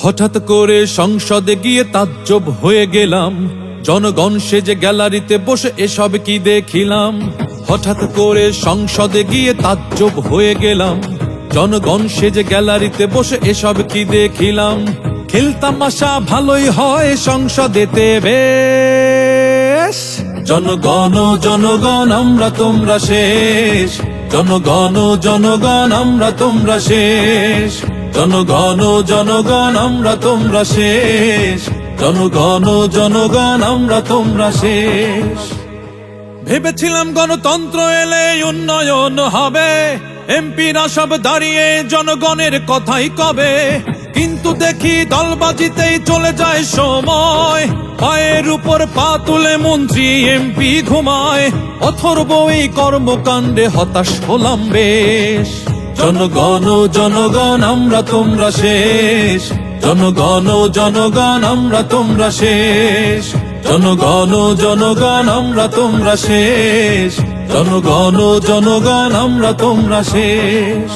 হঠাৎ করে সংসদে গিয়ে তাজ্জব হয়ে গেলাম, জনগণ সেজে গ্যালারিতে বসে এসব কি দেখিলাম। হঠাৎ করে সংসদে গিয়ে তাজ্জব হয়ে গেলাম, জনগণ সেজে গ্যালারিতে বসে এসব কি দেখিলাম। খেলতামাশা ভালোই হয় সংসদেতে বেশ, জনগণ জনগণ আমরা তোমরা শেষ, জনগণ জনগণ আমরা তোমরা শেষ, জনগণ জনগণ আমরা তোমরা শেষ, জনগণ জনগণ আমরা তোমরা শেষ। ভেবেছিলাম গণতন্ত্র এলে উন্নয়ন হবে, এমপিরা সব দাঁড়িয়ে জনগণের কথাই কবে, কিন্তু দেখি দলবাজিতেই চলে যায় সময়, পায়ের উপর পা তুলে মন্ত্রী এমপি ঘুমায়। অথর্ব এই কর্মকাণ্ডে হতাশ হলাম বেশ, জনগণ জনগণ আমরা তোমরা শেষ, জনগণ জনগণ আমরা তোমরা শেষ, জনগণ জনগণ আমরা তোমরা শেষ, জনগণ জনগণ আমরা তোমরা শেষ।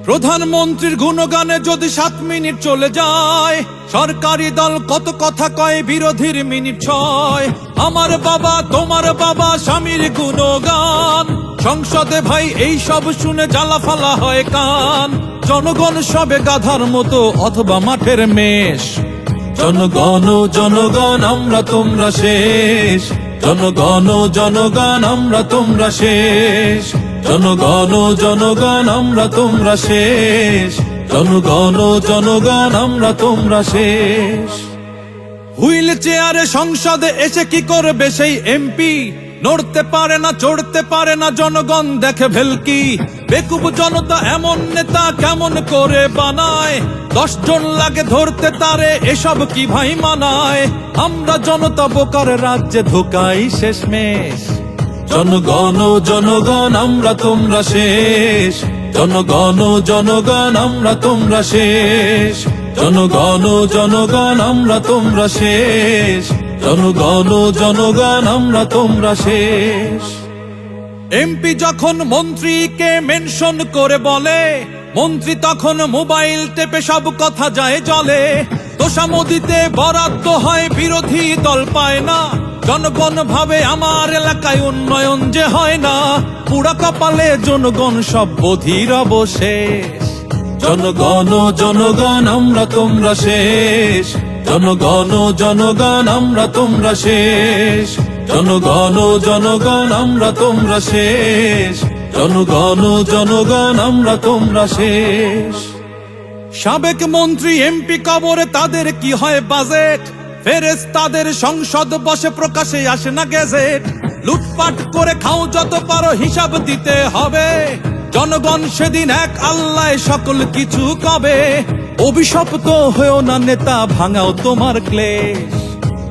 প্রধানমন্ত্রীর গুণগানে যদি 7 মিনিট চলে যায়, সরকারি দল কত কথা কয়, বিরোধীর মিনিট 6। আমার বাবা তোমার বাবা স্বামীর গুণগান, সংসদে ভাই এই সব শুনে জ্বালাফালা হয় কান। জনগণ সবে গাধার মতো অথবা মাঠের মেষ, জনগণ জনগণ আমরা তোমরা শেষ, জনগণ জনগণ আমরা তোমরা শেষ, জনগণ জনগণ আমরা তোমরা শেষ, জনগণ জনগণ আমরা তোমরা শেষ। হুইল চেয়ারে সংসদে এসে কি করবে সেই এমপি, নড়তে পারে না চড়তে পারে না, জনগণ দেখে ভেলকি। বেকুব জনতা এমন নেতা কেমন করে বানায়, 10 জন লাগে ধরতে তারে, এসব কি ভাই মানায়। আমরা জনতা বোকার রাজ্যে ধোকাই শেষমেশ, জনগণ জনগণ আমরা তোমরা শেষ, জনগণ জনগণ আমরা তোমরা শেষ, জনগণ জনগণ আমরা তোমরা শেষ, জনগণ জনগণ আমরা তোমরা শেষ। এমপি যখন মন্ত্রীকে মেনশন করে বলে, মন্ত্রী তখন মোবাইল টেপে সব কথা যায় জলে। তোষামোদিতে বরাদ্দ হয়, বিরোধী দল পায় না, জনগণ ভাবে আমার এলাকায় উন্নয়ন যে হয় না। পুরা কপালে জনগণ সব বধির অবশেষ, জনগণ জনগণ আমরা তোমরা শেষ, জনগণ জনগণ আমরা তোমরা শেষ, জনগণ জনগণ আমরা তোমরা শেষ, জনগণ জনগণ আমরা তোমরা শেষ। সাবেক মন্ত্রী এমপি কবরে তাদের কি হয় বাজেট, ফেরেশতাদের সংসদ বসে প্রকাশে আসে না গেজেট। লুটপাট করে খাও যত পারো হিসাব দিতে হবে, জনগণ সেদিন এক আল্লাহ সকল কিছু কবে। অভিশপ্ত হয়েও না নেতা ভাঙাও তোমার ক্লেশ,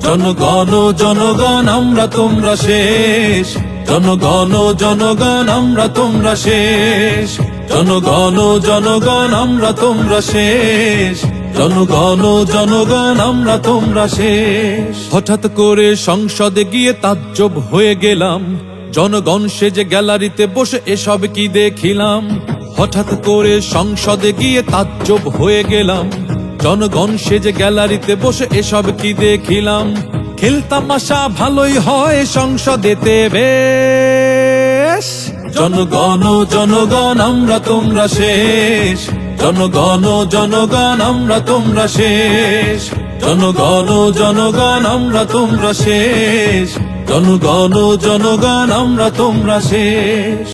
জনগণ জনগণ আমরা তোমরা শেষ, জনগণ জনগণ আমরা তোমরা শেষ, জনগণ জনগণ আমরা তোমরা শেষ, জনগণ জনগণ আমরা তোমরা শেষ। হঠাৎ করে সংসদে গিয়ে তাজ্জব হয়ে গেলাম, জনগণ সেজে গ্যালারিতে বসে এসব কি দেখিলাম। হঠাৎ করে সংসদে গিয়ে তাজ্জব হয়ে গেলাম, জনগণ সেজে গ্যালারিতে বসে এসব কি দেখিলাম। খেলতামাশা ভালোই হয় সংসদেতে বেশ, জনগণ জনগণ আমরা তোমরা শেষ, জনগণ জনগণ আমরা তোমরা শেষ, জনগণ জনগণ আমরা তোমরা শেষ, জনগণ জনগণ আমরা তোমরা শেষ।